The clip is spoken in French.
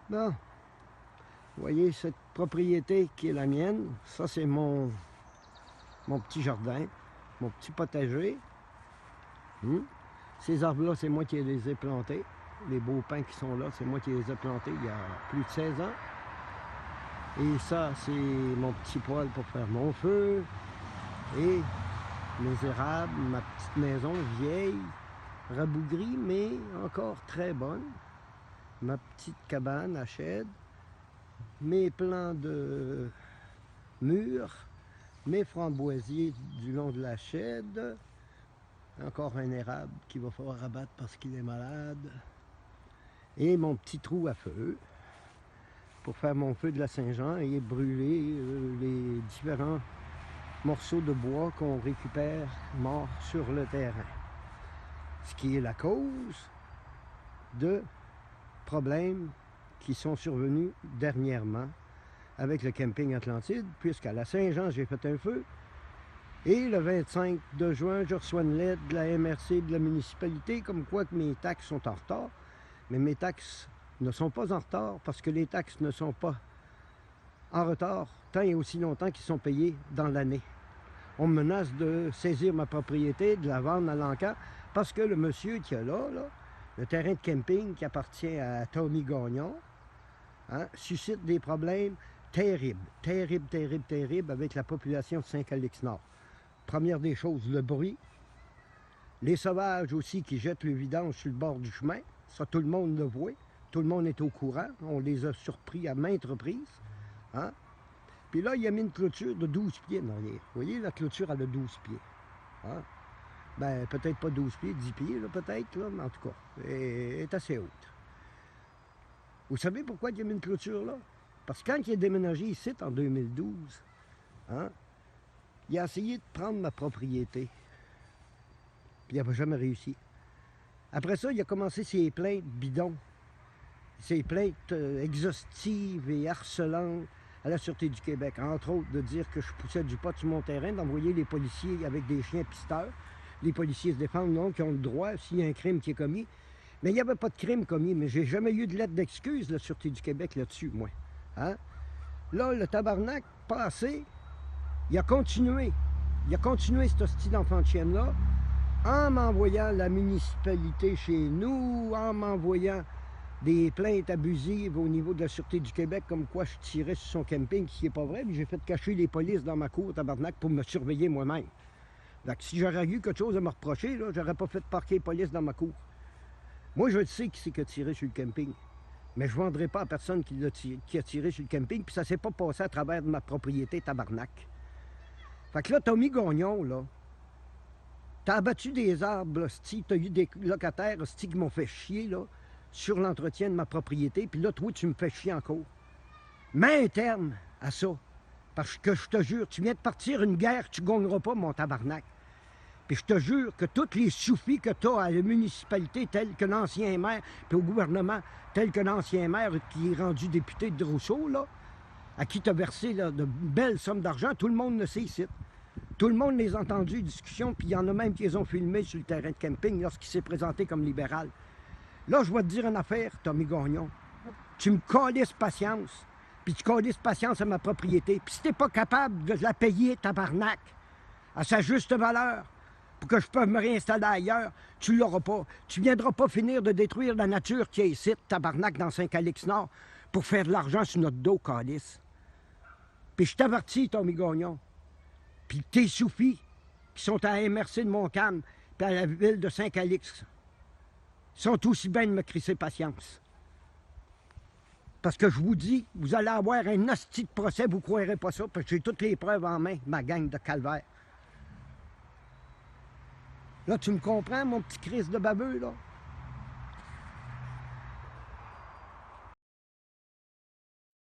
Bon, vous voyez cette propriété qui est la mienne, ça c'est mon petit jardin, mon petit potager. Ces arbres-là, c'est moi qui les ai plantés. Les beaux pins qui sont là, c'est moi qui les ai plantés il y a plus de 16 ans. Et ça, c'est mon petit poêle pour faire mon feu. Et mes érables, ma petite maison vieille, rabougrie, mais encore très bonne. Ma petite cabane à chèvre, mes plants de murs, mes framboisiers du long de la chèvre, encore un érable qu'il va falloir abattre parce qu'il est malade, et mon petit trou à feu pour faire mon feu de la Saint-Jean et brûler les différents morceaux de bois qu'on récupère morts sur le terrain. Ce qui est la cause de problèmes qui sont survenus dernièrement avec le camping Atlantide, puisqu'à la Saint-Jean, j'ai fait un feu. Et le 25 de juin, je reçois une lettre de la MRC de la municipalité comme quoi que mes taxes sont en retard. Mais mes taxes ne sont pas en retard parce que les taxes ne sont pas en retard tant et aussi longtemps qu'ils sont payés dans l'année. On me menace de saisir ma propriété, de la vendre à l'encan parce que le monsieur qui est là, le terrain de camping qui appartient à Tommy Gagnon, suscite des problèmes terribles avec la population de Saint-Calix-Nord. Première des choses, le bruit. Les sauvages aussi qui jettent le vidange sur le bord du chemin. Ça, tout le monde le voit. Tout le monde est au courant. On les a surpris à maintes reprises. Puis là, il a mis une clôture de 12 pieds en arrière. Vous voyez, la clôture, elle a 12 pieds. Ben, peut-être pas 12 pieds, 10 pieds, peut-être, mais en tout cas, elle est assez haute. Vous savez pourquoi il a mis une clôture là? Parce que quand il a déménagé ici, en 2012, il a essayé de prendre ma propriété. Puis il n'avait jamais réussi. Après ça, il a commencé ses plaintes bidons. Ses plaintes exhaustives et harcelantes à la Sûreté du Québec. Entre autres, de dire que je poussais du pot sur mon terrain, d'envoyer les policiers avec des chiens pisteurs. Les policiers se défendent, non, qui ont le droit s'il y a un crime qui est commis. Mais il n'y avait pas de crime commis, mais j'ai jamais eu de lettre d'excuse de la Sûreté du Québec là-dessus, moi. Là, le tabarnak passé, il a continué ce style d'enfant de chienne-là, en m'envoyant la municipalité chez nous, en m'envoyant des plaintes abusives au niveau de la Sûreté du Québec, comme quoi je tirais sur son camping, ce qui n'est pas vrai, puis j'ai fait cacher les polices dans ma cour, tabarnak, pour me surveiller moi-même. Donc, si j'aurais eu quelque chose à me reprocher, là, j'aurais pas fait parquer les polices dans ma cour. Moi, je le sais qui c'est qui a tiré sur le camping. Mais je ne vendrai pas à personne qui a tiré sur le camping, puis ça ne s'est pas passé à travers de ma propriété, tabarnak. Fait que là, Tommy Gagnon, là, t'as abattu des arbres, t'as eu des locataires, qui m'ont fait chier, là, sur l'entretien de ma propriété, puis là, toi, tu me fais chier encore. Mets un terme à ça, parce que je te jure, tu viens de partir une guerre, tu ne gagneras pas, mon tabarnak. Puis je te jure que tous les soufis que tu as à la municipalité, tels que l'ancien maire, puis au gouvernement, tel que l'ancien maire qui est rendu député de Rousseau, là, à qui tu as versé là, de belles sommes d'argent, tout le monde le sait ici. Tout le monde les a entendus, discussions, puis il y en a même qui les ont filmés sur le terrain de camping lorsqu'il s'est présenté comme libéral. Là, je vais te dire une affaire, Tommy Gagnon. Tu me calisses patience, puis tu calisses patience à ma propriété. Puis si t'es pas capable de la payer, tabarnak, à sa juste valeur, pour que je puisse me réinstaller ailleurs, tu l'auras pas. Tu viendras pas finir de détruire la nature qui est ici, tabarnak, dans Saint-Calix-Nord, pour faire de l'argent sur notre dos, calice. Puis je t'avertis, Tommy Gagnon. Puis tes soufis, qui sont à la MRC de Montcalm, puis à la ville de Saint-Calix, sont aussi bien de me crisser patience. Parce que je vous dis, vous allez avoir un hostie de procès, vous ne croirez pas ça, parce que j'ai toutes les preuves en main, ma gang de calvaire. Là, tu me comprends, mon petit Christ de babeux, là?